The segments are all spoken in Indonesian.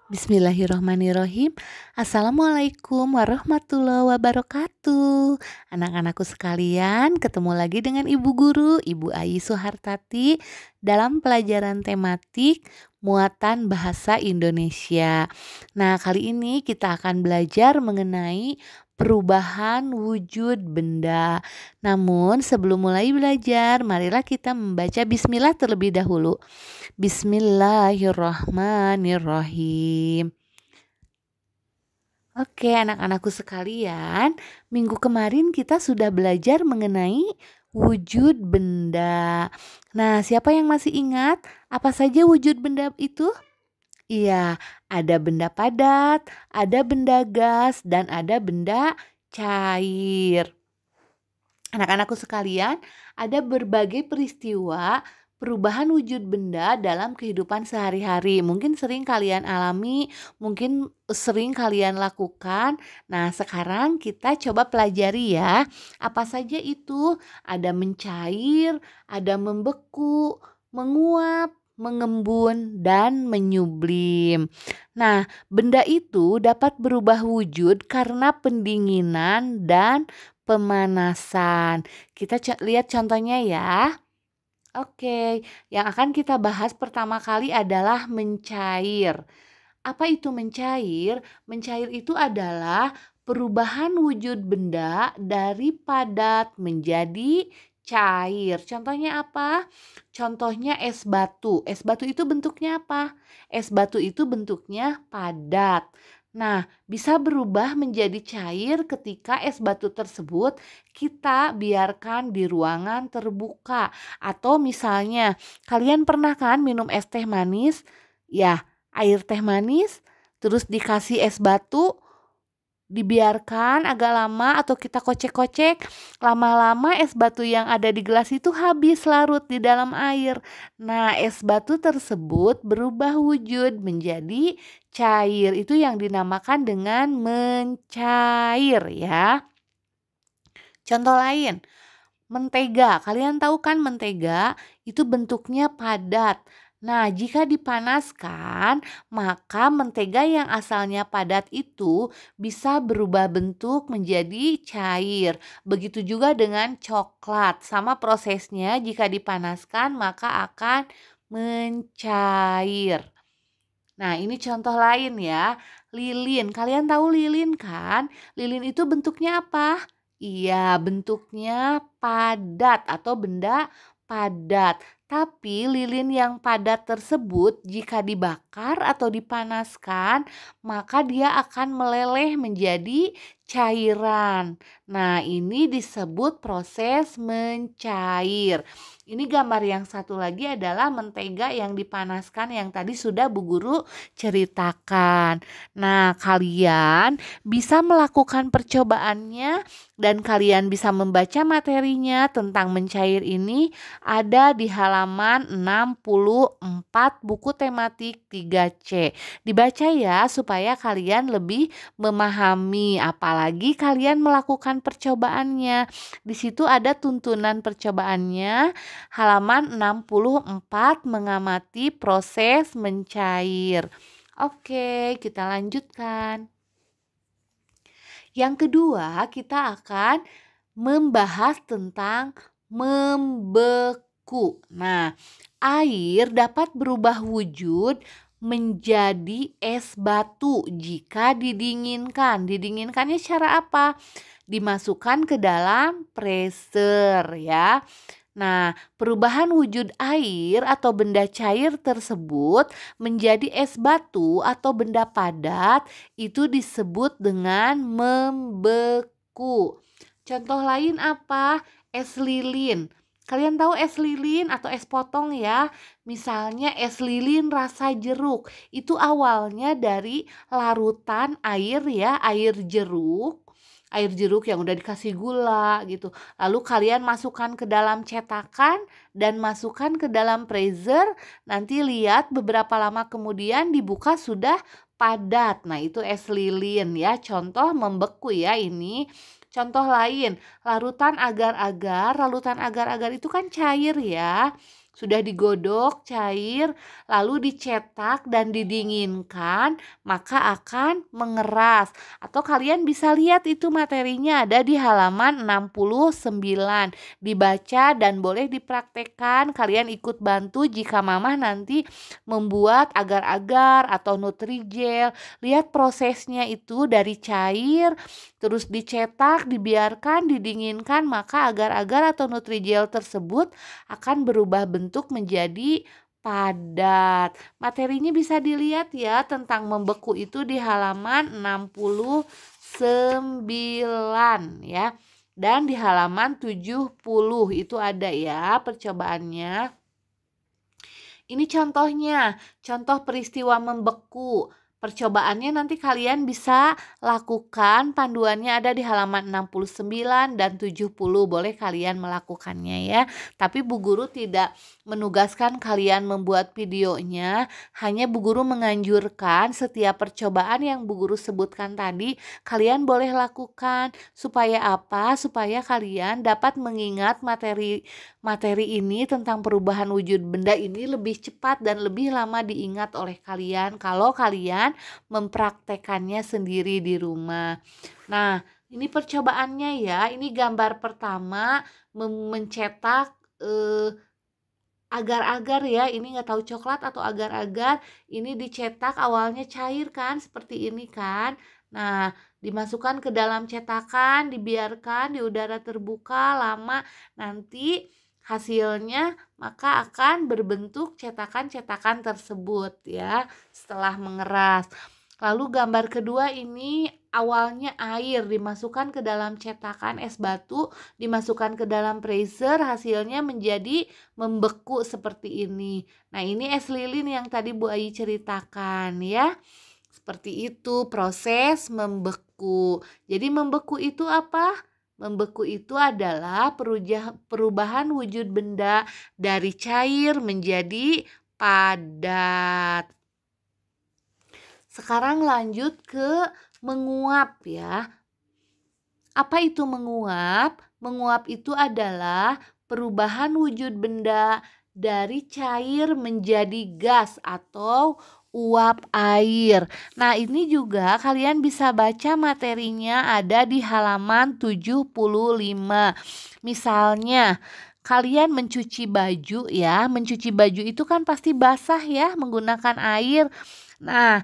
Bismillahirrohmanirrohim. Assalamualaikum warahmatullahi wabarakatuh. Anak-anakku sekalian, ketemu lagi dengan Ibu Guru, Ibu Ayi Suhartati dalam pelajaran tematik muatan bahasa Indonesia. Nah, kali ini kita akan belajar mengenai perubahan wujud benda. Namun, sebelum mulai belajar, marilah kita membaca bismillah terlebih dahulu. Bismillahirrahmanirrahim. Oke, anak-anakku sekalian, minggu kemarin kita sudah belajar mengenai wujud benda. Nah, siapa yang masih ingat apa saja wujud benda itu? Iya, ada benda padat, ada benda gas, dan ada benda cair. Anak-anakku sekalian, ada berbagai peristiwa perubahan wujud benda dalam kehidupan sehari-hari. Mungkin sering kalian alami, mungkin sering kalian lakukan. Nah, sekarang kita coba pelajari ya. Apa saja itu? Ada mencair, ada membeku, menguap, mengembun, dan menyublim. Nah, benda itu dapat berubah wujud karena pendinginan dan pemanasan. Kita lihat contohnya ya. Oke, yang akan kita bahas pertama kali adalah mencair. Apa itu mencair? Mencair itu adalah perubahan wujud benda dari padat menjadi cair. Contohnya apa? Contohnya es batu. Es batu itu bentuknya apa? Es batu itu bentuknya padat. Nah, bisa berubah menjadi cair ketika es batu tersebut kita biarkan di ruangan terbuka. Atau misalnya, kalian pernah kan minum es teh manis? Ya, air teh manis, terus dikasih es batu, dibiarkan agak lama atau kita kocek-kocek, lama-lama es batu yang ada di gelas itu habis larut di dalam air. Nah, es batu tersebut berubah wujud menjadi cair. Itu yang dinamakan dengan mencair ya. Contoh lain, mentega. Kalian tahu kan mentega itu bentuknya padat. Nah, jika dipanaskan, maka mentega yang asalnya padat itu bisa berubah bentuk menjadi cair. Begitu juga dengan coklat. Sama prosesnya, jika dipanaskan maka akan mencair. Nah, ini contoh lain ya. Lilin. Kalian tahu lilin kan? Lilin itu bentuknya apa? Iya, bentuknya padat atau benda padat. Tapi lilin yang padat tersebut jika dibakar atau dipanaskan, maka dia akan meleleh menjadi cairan. Nah, ini disebut proses mencair. Ini gambar yang satu lagi adalah mentega yang dipanaskan yang tadi sudah Bu Guru ceritakan. Nah, kalian bisa melakukan percobaannya dan kalian bisa membaca materinya tentang mencair ini ada di halaman 64 buku tematik 3C. Dibaca ya supaya kalian lebih memahami, apalagi kalian melakukan percobaannya. Di situ ada tuntunan percobaannya, halaman 64, mengamati proses mencair. Oke, kita lanjutkan. Yang kedua, kita akan membahas tentang membeku. Nah, air dapat berubah wujud menjadi es batu jika didinginkan. Didinginkannya cara apa? Dimasukkan ke dalam freezer ya. Nah, perubahan wujud air atau benda cair tersebut menjadi es batu atau benda padat itu disebut dengan membeku. Contoh lain apa? Es lilin. Kalian tahu es lilin atau es potong ya? Misalnya es lilin rasa jeruk. Itu awalnya dari larutan air ya, air jeruk. Air jeruk yang udah dikasih gula gitu. Lalu kalian masukkan ke dalam cetakan dan masukkan ke dalam freezer. Nanti lihat beberapa lama kemudian dibuka sudah padat. Nah, itu es lilin ya. Contoh membeku ya ini. Contoh lain, larutan agar-agar. Larutan agar-agar itu kan cair ya. sudah digodok cair, lalu dicetak dan didinginkan, maka akan mengeras. Atau kalian bisa lihat itu materinya ada di halaman 69. Dibaca dan boleh dipraktekkan. Kalian ikut bantu jika mamah nanti membuat agar-agar atau nutrijel. Lihat prosesnya itu dari cair, terus dicetak, dibiarkan, didinginkan, maka agar-agar atau nutrijel tersebut akan berubah bentuk menjadi padat. Materinya bisa dilihat ya tentang membeku itu di halaman 69 ya. Dan di halaman 70 itu ada ya percobaannya. Ini contohnya, contoh peristiwa membeku. Percobaannya nanti kalian bisa lakukan, panduannya ada di halaman 69 dan 70, boleh kalian melakukannya ya. Tapi Bu Guru tidak menugaskan kalian membuat videonya, hanya Bu Guru menganjurkan setiap percobaan yang Bu Guru sebutkan tadi, kalian boleh lakukan. Supaya apa? Supaya kalian dapat mengingat materi ini tentang perubahan wujud benda ini lebih cepat dan lebih lama diingat oleh kalian kalau kalian mempraktekannya sendiri di rumah. Nah, ini percobaannya ya. Ini gambar pertama mencetak agar-agar ya. Ini nggak tahu coklat atau agar-agar. Ini dicetak awalnya cair kan, seperti ini kan. Nah, dimasukkan ke dalam cetakan, dibiarkan di udara terbuka lama. Nanti hasilnya maka akan berbentuk cetakan-cetakan tersebut ya setelah mengeras. Lalu gambar kedua ini awalnya air dimasukkan ke dalam cetakan es batu, dimasukkan ke dalam freezer, hasilnya menjadi membeku seperti ini. Nah, ini es lilin yang tadi Bu Ayi ceritakan ya. Seperti itu proses membeku. Jadi membeku itu apa? Membeku itu adalah perubahan wujud benda dari cair menjadi padat. Sekarang lanjut ke menguap ya. Apa itu menguap? Menguap itu adalah perubahan wujud benda dari cair menjadi gas atau uap air. Nah, ini juga kalian bisa baca materinya ada di halaman 75. Misalnya, kalian mencuci baju ya. Mencuci baju itu kan pasti basah ya menggunakan air. Nah,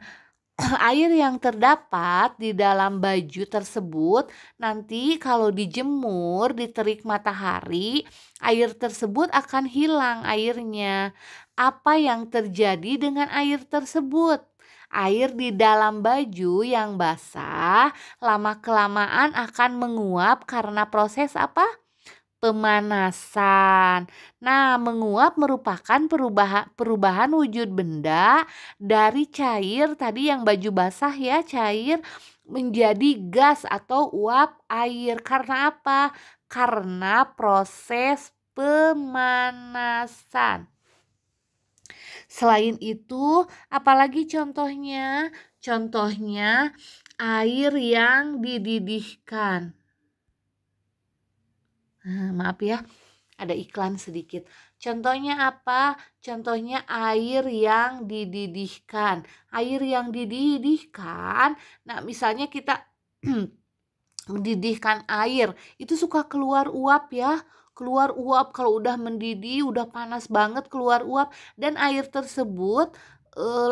air yang terdapat di dalam baju tersebut nanti kalau dijemur di terik matahari, air tersebut akan hilang airnya. Apa yang terjadi dengan air tersebut? Air di dalam baju yang basah lama-kelamaan akan menguap karena proses apa? Pemanasan. Nah, menguap merupakan perubahan wujud benda dari cair tadi yang baju basah ya, cair menjadi gas atau uap air. Karena apa? Karena proses pemanasan. Selain itu, apalagi contohnya? Contohnya air yang dididihkan. Maaf ya, ada iklan sedikit. Contohnya apa? Contohnya air yang dididihkan. Air yang dididihkan, nah misalnya kita mendidihkan air, itu suka keluar uap ya. Keluar uap kalau udah mendidih, udah panas banget keluar uap. Dan air tersebut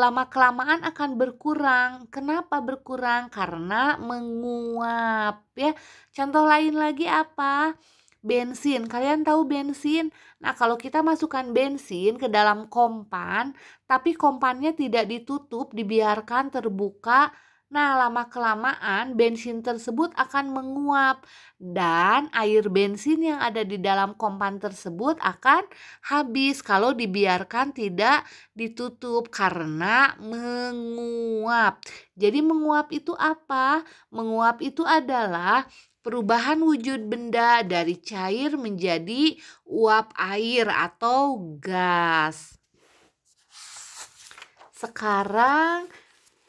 lama-kelamaan akan berkurang. Kenapa berkurang? Karena menguap ya. Contoh lain lagi apa? Bensin, kalian tahu bensin? Nah, kalau kita masukkan bensin ke dalam kompan, tapi kompannya tidak ditutup, dibiarkan terbuka, nah lama-kelamaan bensin tersebut akan menguap dan air bensin yang ada di dalam kompan tersebut akan habis kalau dibiarkan tidak ditutup karena menguap. Jadi menguap itu apa? Menguap itu adalah perubahan wujud benda dari cair menjadi uap air atau gas. Sekarang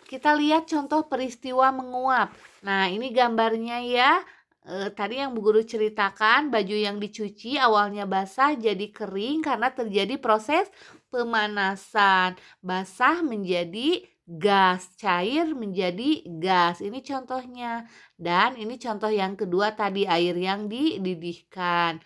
kita lihat contoh peristiwa menguap. Nah, ini gambarnya ya. Tadi yang Bu Guru ceritakan, baju yang dicuci awalnya basah jadi kering karena terjadi proses pemanasan. Basah menjadi gas, cair menjadi gas. Ini contohnya. Dan ini contoh yang kedua tadi, air yang dididihkan.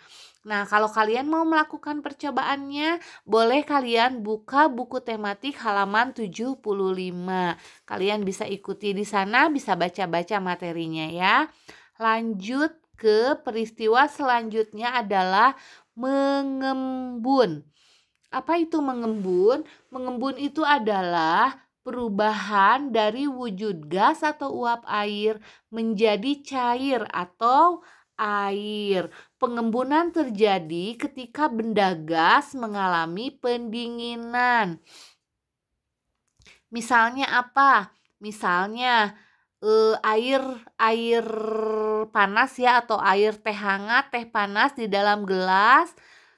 Nah, kalau kalian mau melakukan percobaannya, boleh kalian buka buku tematik halaman 75. Kalian bisa ikuti di sana, bisa baca-baca materinya ya. Lanjut ke peristiwa selanjutnya adalah mengembun. Apa itu mengembun? Mengembun itu adalah perubahan dari wujud gas atau uap air menjadi cair atau air. Pengembunan terjadi ketika benda gas mengalami pendinginan. Misalnya apa? Misalnya air air panas ya, atau air teh hangat, teh panas di dalam gelas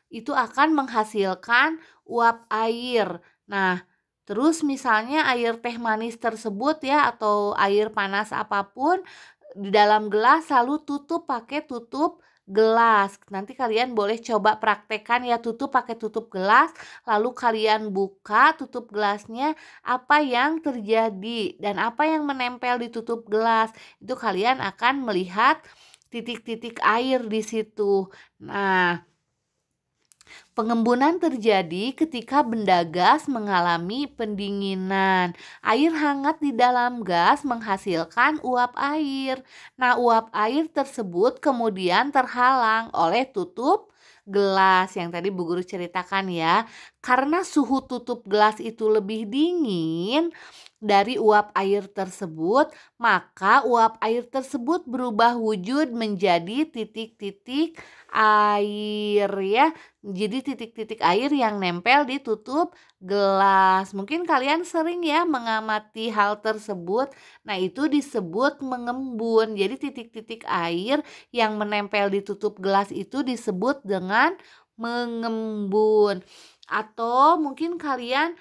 itu akan menghasilkan uap air. Nah, terus misalnya air teh manis tersebut ya, atau air panas apapun di dalam gelas, lalu tutup pakai tutup gelas. Nanti kalian boleh coba praktekkan ya, tutup pakai tutup gelas, lalu kalian buka tutup gelasnya, apa yang terjadi dan apa yang menempel di tutup gelas. Itu kalian akan melihat titik-titik air di situ. Nah, pengembunan terjadi ketika benda gas mengalami pendinginan. Air hangat di dalam gas menghasilkan uap air. Nah, uap air tersebut kemudian terhalang oleh tutup gelas yang tadi Bu Guru ceritakan ya. Karena suhu tutup gelas itu lebih dingin dari uap air tersebut, maka uap air tersebut berubah wujud menjadi titik-titik air ya. Jadi titik-titik air yang nempel di tutup gelas. Mungkin kalian sering ya mengamati hal tersebut. Nah, itu disebut mengembun. Jadi titik-titik air yang menempel di tutup gelas itu disebut dengan mengembun. Atau mungkin kalian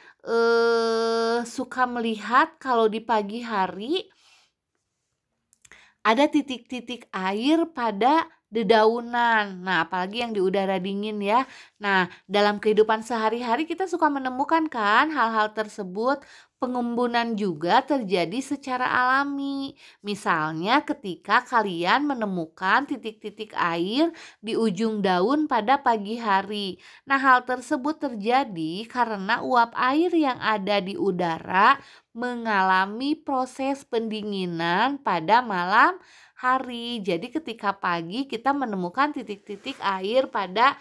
suka melihat kalau di pagi hari ada titik-titik air pada dedaunan. Nah, apalagi yang di udara dingin ya. Nah, dalam kehidupan sehari-hari kita suka menemukan kan hal-hal tersebut. Pengembunan juga terjadi secara alami. Misalnya ketika kalian menemukan titik-titik air di ujung daun pada pagi hari. Nah, hal tersebut terjadi karena uap air yang ada di udara mengalami proses pendinginan pada malam hari. Jadi ketika pagi kita menemukan titik-titik air pada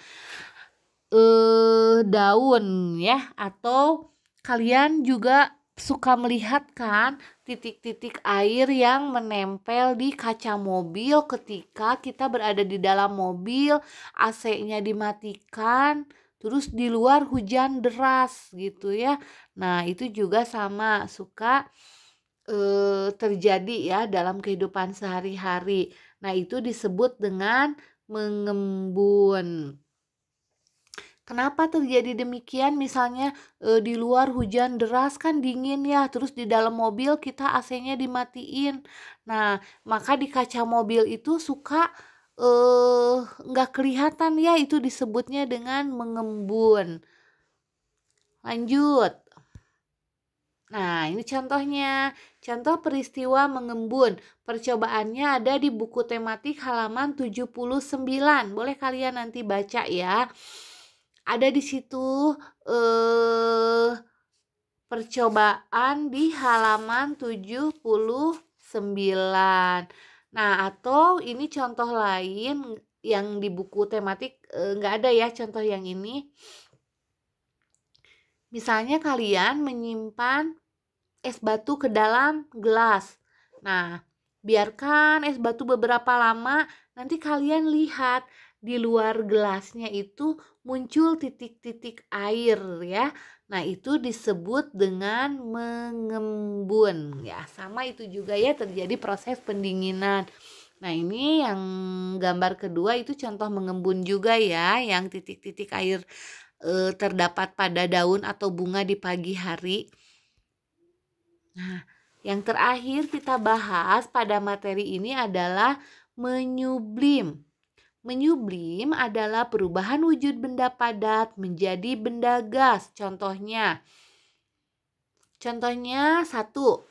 daun ya, atau kalian juga suka melihat kan titik-titik air yang menempel di kaca mobil ketika kita berada di dalam mobil, AC-nya dimatikan, terus di luar hujan deras gitu ya. Nah, itu juga sama suka terjadi ya dalam kehidupan sehari-hari. Nah, itu disebut dengan mengembun. Kenapa terjadi demikian? Misalnya di luar hujan deras kan dingin ya, terus di dalam mobil kita AC-nya dimatiin. Nah, maka di kaca mobil itu suka nggak kelihatan ya, itu disebutnya dengan mengembun. Lanjut. Nah, ini contohnya. Contoh peristiwa mengembun. Percobaannya ada di buku tematik halaman 79. Boleh kalian nanti baca ya. Ada di situ percobaan di halaman 79. Nah, atau ini contoh lain yang di buku tematik nggak ada ya contoh yang ini. Misalnya kalian menyimpan es batu ke dalam gelas. Nah, biarkan es batu beberapa lama, nanti kalian lihat di luar gelasnya itu muncul titik-titik air ya. Nah, itu disebut dengan mengembun ya. Sama itu juga ya, terjadi proses pendinginan. Nah, ini yang gambar kedua itu contoh mengembun juga ya, yang titik-titik air terdapat pada daun atau bunga di pagi hari. Nah, yang terakhir kita bahas pada materi ini adalah menyublim. Menyublim adalah perubahan wujud benda padat menjadi benda gas. Contohnya satu,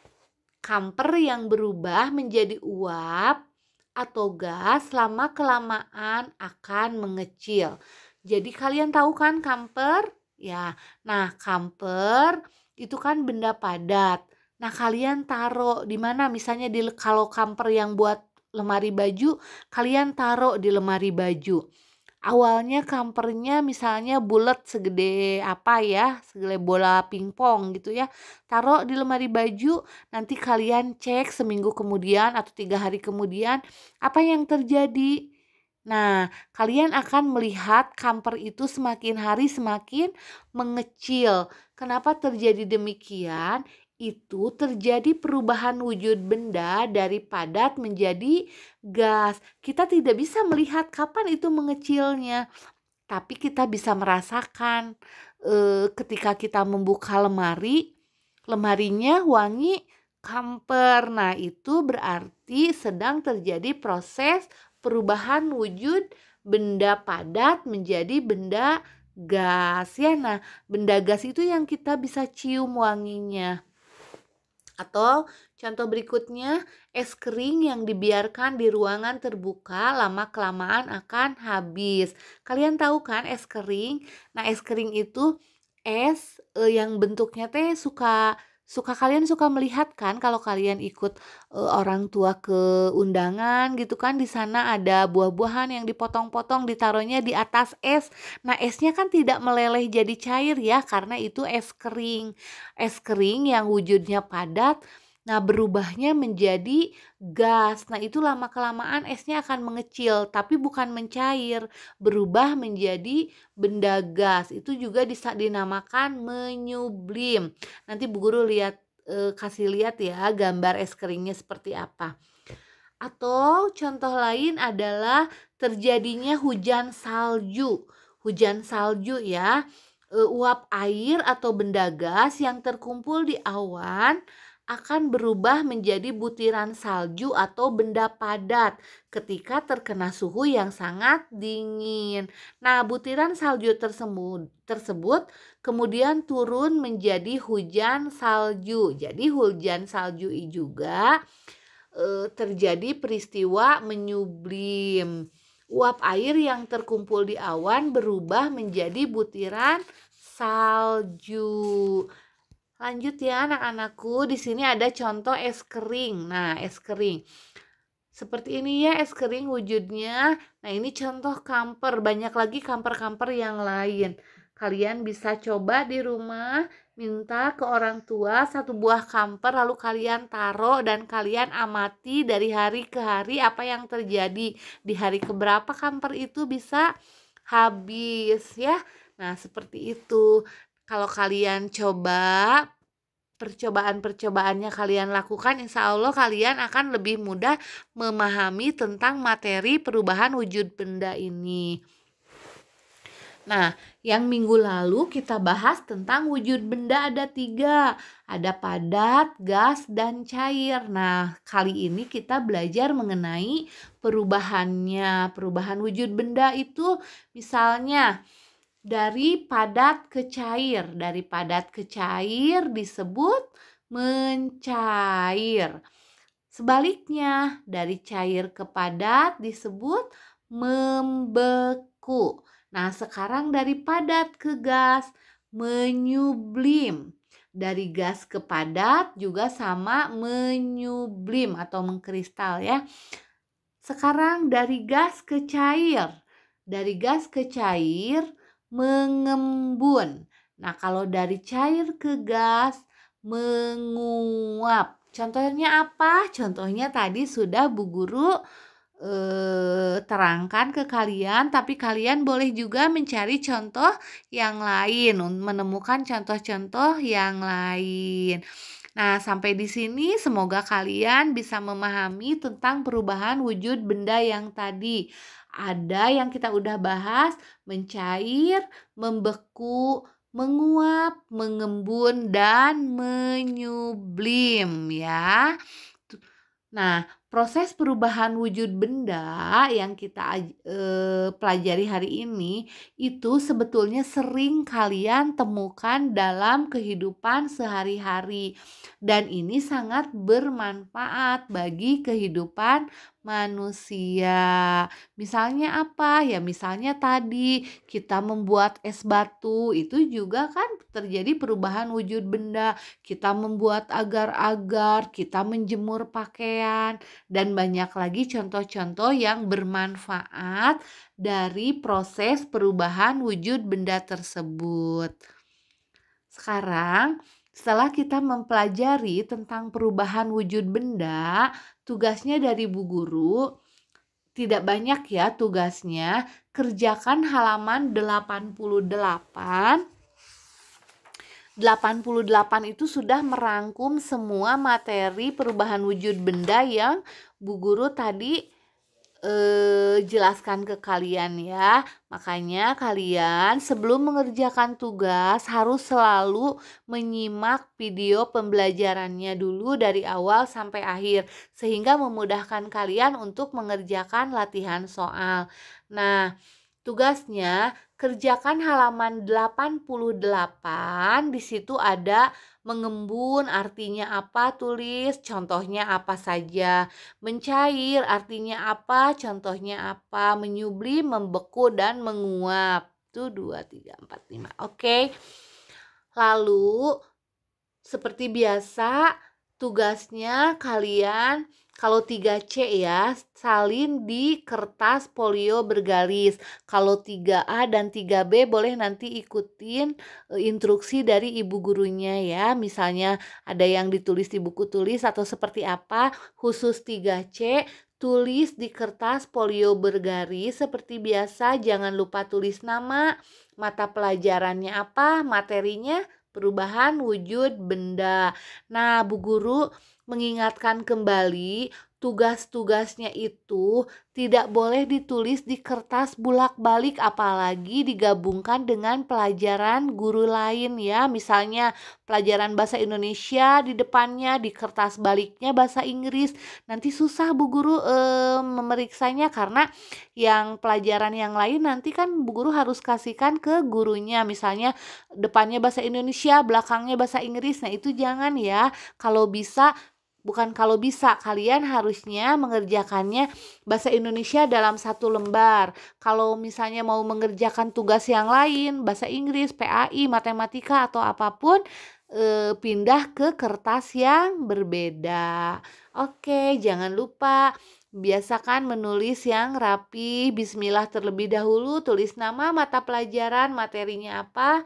kamper yang berubah menjadi uap atau gas lama-kelamaan akan mengecil. Jadi kalian tahu kan kamper? Ya, nah kamper itu kan benda padat. Nah kalian taruh di mana? Misalnya kalau kamper yang buat lemari baju, kalian taruh di lemari baju. Awalnya kampernya misalnya bulat segede apa ya, segede bola pingpong gitu ya. Taruh di lemari baju, nanti kalian cek seminggu kemudian atau 3 hari kemudian apa yang terjadi. Nah, kalian akan melihat kamper itu semakin hari semakin mengecil. Kenapa terjadi demikian? Itu terjadi perubahan wujud benda dari padat menjadi gas. Kita tidak bisa melihat kapan itu mengecilnya, tapi kita bisa merasakan ketika kita membuka lemarinya wangi kamper. Nah, itu berarti sedang terjadi proses perubahan wujud benda padat menjadi benda gas ya. Nah, benda gas itu yang kita bisa cium wanginya. Atau contoh berikutnya, es kering yang dibiarkan di ruangan terbuka lama-kelamaan akan habis. Kalian tahu kan es kering? Nah, es kering itu es yang bentuknya kalian suka melihat kan kalau kalian ikut orang tua ke undangan gitu kan, di sana ada buah-buahan yang dipotong-potong ditaruhnya di atas es. Nah, esnya kan tidak meleleh jadi cair ya karena itu es kering. Es kering yang wujudnya padat, nah berubahnya menjadi gas. Nah, itu lama-kelamaan esnya akan mengecil, tapi bukan mencair, berubah menjadi benda gas. Itu juga dinamakan menyublim. Nanti Bu Guru kasih lihat ya gambar es keringnya seperti apa. Atau contoh lain adalah terjadinya hujan salju. Hujan salju ya, uap air atau benda gas yang terkumpul di awan akan berubah menjadi butiran salju atau benda padat ketika terkena suhu yang sangat dingin. Nah, butiran salju tersebut kemudian turun menjadi hujan salju. Jadi hujan salju juga terjadi peristiwa menyublim. Uap air yang terkumpul di awan berubah menjadi butiran salju. Lanjut ya anak-anakku, di sini ada contoh es kering. Nah, es kering. Seperti ini ya es kering wujudnya. Nah, ini contoh kamper. Banyak lagi kamper-kamper yang lain. Kalian bisa coba di rumah, minta ke orang tua 1 buah kamper lalu kalian taruh dan kalian amati dari hari ke hari apa yang terjadi. Di hari keberapa kamper itu bisa habis ya. Nah, seperti itu. Kalau kalian coba percobaan-percobaannya kalian lakukan, insya Allah kalian akan lebih mudah memahami tentang materi perubahan wujud benda ini. Nah, yang minggu lalu kita bahas tentang wujud benda ada 3. Ada padat, gas, dan cair. Nah, kali ini kita belajar mengenai perubahannya. Perubahan wujud benda itu misalnya dari padat ke cair. Dari padat ke cair disebut mencair. Sebaliknya, dari cair ke padat disebut membeku. Nah, sekarang dari padat ke gas, menyublim. Dari gas ke padat juga sama menyublim atau mengkristal ya. Sekarang dari gas ke cair. Dari gas ke cair mengembun. Nah, kalau dari cair ke gas menguap. Contohnya apa? Contohnya tadi sudah Bu Guru terangkan ke kalian, tapi kalian boleh juga mencari contoh yang lain, menemukan contoh-contoh yang lain. Nah, sampai di sini semoga kalian bisa memahami tentang perubahan wujud benda yang tadi. Ada yang kita udah bahas, mencair, membeku, menguap, mengembun, dan menyublim ya. Nah, proses perubahan wujud benda yang kita pelajari hari ini itu sebetulnya sering kalian temukan dalam kehidupan sehari-hari dan ini sangat bermanfaat bagi kehidupan manusia. Misalnya apa? Ya misalnya tadi kita membuat es batu itu juga kan terjadi perubahan wujud benda. Kita membuat agar-agar, kita menjemur pakaian, dan banyak lagi contoh-contoh yang bermanfaat dari proses perubahan wujud benda tersebut. Sekarang, setelah kita mempelajari tentang perubahan wujud benda, tugasnya dari Bu Guru tidak banyak ya tugasnya. Kerjakan halaman 88. 88 itu sudah merangkum semua materi perubahan wujud benda yang Bu Guru tadi jelaskan ke kalian ya. Makanya kalian sebelum mengerjakan tugas harus selalu menyimak video pembelajarannya dulu dari awal sampai akhir sehingga memudahkan kalian untuk mengerjakan latihan soal. Nah, tugasnya kerjakan halaman 88. Di situ ada mengembun artinya apa, tulis contohnya apa saja. Mencair artinya apa, contohnya apa. Menyublim, membeku, dan menguap. Itu 2, 3, 4, 5. Oke. Lalu seperti biasa tugasnya kalian kalau 3C ya, salin di kertas polio bergaris. Kalau 3A dan 3B boleh nanti ikutin instruksi dari ibu gurunya ya. Misalnya ada yang ditulis di buku tulis atau seperti apa. Khusus 3C, tulis di kertas polio bergaris seperti biasa. Jangan lupa tulis nama, mata pelajarannya apa, materinya perubahan wujud benda. Nah, Bu Guru mengingatkan kembali tugas-tugasnya itu tidak boleh ditulis di kertas bulak-balik apalagi digabungkan dengan pelajaran guru lain ya. Misalnya pelajaran bahasa Indonesia di depannya, di kertas baliknya bahasa Inggris. Nanti susah Bu Guru memeriksanya karena yang pelajaran yang lain nanti kan Bu Guru harus kasihkan ke gurunya. Misalnya depannya bahasa Indonesia, belakangnya bahasa Inggris. Nah, itu jangan ya. Kalau bisa, kalian harusnya mengerjakannya bahasa Indonesia dalam satu lembar. Kalau misalnya mau mengerjakan tugas yang lain, bahasa Inggris, PAI, matematika, atau apapun, pindah ke kertas yang berbeda. Oke, jangan lupa biasakan menulis yang rapi. Bismillah terlebih dahulu, tulis nama, mata pelajaran, materinya apa.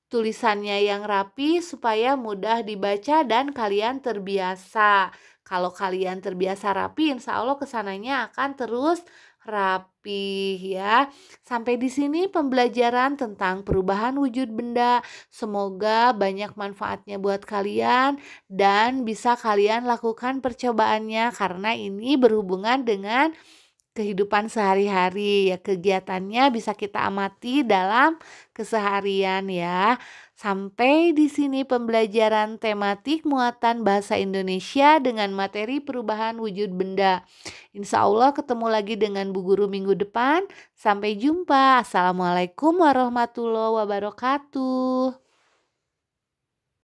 Tulisannya yang rapi supaya mudah dibaca dan kalian terbiasa. Kalau kalian terbiasa rapi, insya Allah kesananya akan terus rapi ya. Sampai di sini pembelajaran tentang perubahan wujud benda. Semoga banyak manfaatnya buat kalian dan bisa kalian lakukan percobaannya karena ini berhubungan dengan kehidupan sehari-hari ya, kegiatannya bisa kita amati dalam keseharian ya. Sampai di sini pembelajaran tematik muatan bahasa Indonesia dengan materi perubahan wujud benda. Insya Allah ketemu lagi dengan Bu Guru minggu depan. Sampai jumpa. Assalamualaikum warahmatullahi wabarakatuh.